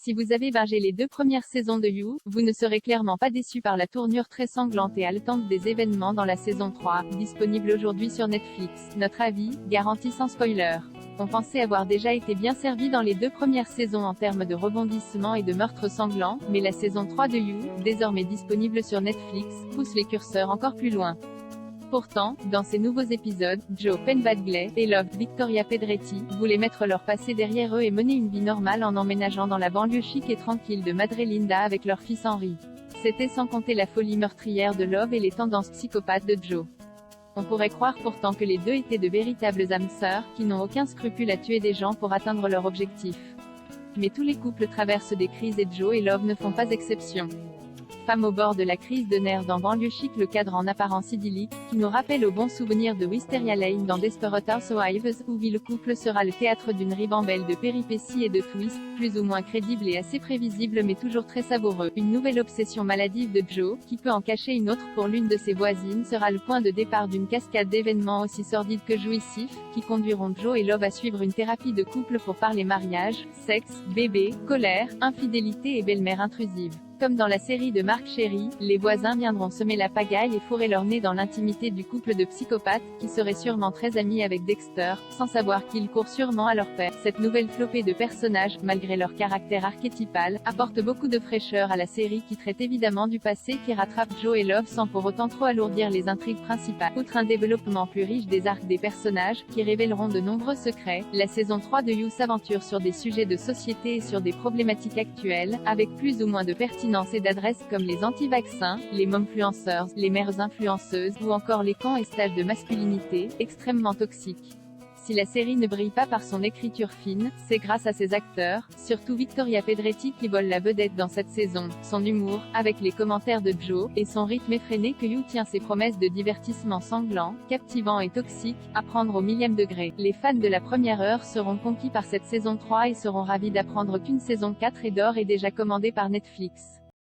Si vous avez bingé les 2 premières saisons de You, vous ne serez clairement pas déçu par la tournure très sanglante et haletante des événements dans la saison 3, disponible aujourd'hui sur Netflix. Notre avis, garanti sans spoiler. On pensait avoir déjà été bien servi dans les 2 premières saisons en termes de rebondissements et de meurtres sanglants, mais la saison 3 de You, désormais disponible sur Netflix, pousse les curseurs encore plus loin. Pourtant, dans ces nouveaux épisodes, Joe Penn-Badgley et Love, Victoria Pedretti, voulaient mettre leur passé derrière eux et mener une vie normale en emménageant dans la banlieue chic et tranquille de Madre-Linda avec leur fils Henry. C'était sans compter la folie meurtrière de Love et les tendances psychopathes de Joe. On pourrait croire pourtant que les deux étaient de véritables âmes sœurs, qui n'ont aucun scrupule à tuer des gens pour atteindre leur objectif. Mais tous les couples traversent des crises et Joe et Love ne font pas exception. Femme au bord de la crise de nerfs dans Banlieue Chic, le cadre en apparence idyllique, qui nous rappelle au bon souvenir de Wisteria Lane dans Desperate Housewives, où vit le couple sera le théâtre d'une ribambelle de péripéties et de twists, plus ou moins crédibles et assez prévisibles mais toujours très savoureux. Une nouvelle obsession maladive de Joe, qui peut en cacher une autre pour l'une de ses voisines, sera le point de départ d'une cascade d'événements aussi sordides que jouissifs, qui conduiront Joe et Love à suivre une thérapie de couple pour parler mariage, sexe, bébé, colère, infidélité et belle-mère intrusive. Comme dans la série de Marc Cherry, les voisins viendront semer la pagaille et fourrer leur nez dans l'intimité du couple de psychopathes, qui serait sûrement très ami avec Dexter, sans savoir qu'il court sûrement à leur père. Cette nouvelle flopée de personnages, malgré leur caractère archétypal, apporte beaucoup de fraîcheur à la série qui traite évidemment du passé qui rattrape Joe et Love sans pour autant trop alourdir les intrigues principales. Outre un développement plus riche des arcs des personnages, qui révéleront de nombreux secrets, la saison 3 de You s'aventure sur des sujets de société et sur des problématiques actuelles, avec plus ou moins de pertinence et d'adresse comme les anti-vaccins, les momfluenceurs, les mères influenceuses, ou encore les camps et stages de masculinité, extrêmement toxiques. Si la série ne brille pas par son écriture fine, c'est grâce à ses acteurs, surtout Victoria Pedretti qui vole la vedette dans cette saison, son humour, avec les commentaires de Joe, et son rythme effréné que You tient ses promesses de divertissement sanglant, captivant et toxique, à prendre au millième degré. Les fans de la première heure seront conquis par cette saison 3 et seront ravis d'apprendre qu'une saison 4 est d'or et déjà commandée par Netflix.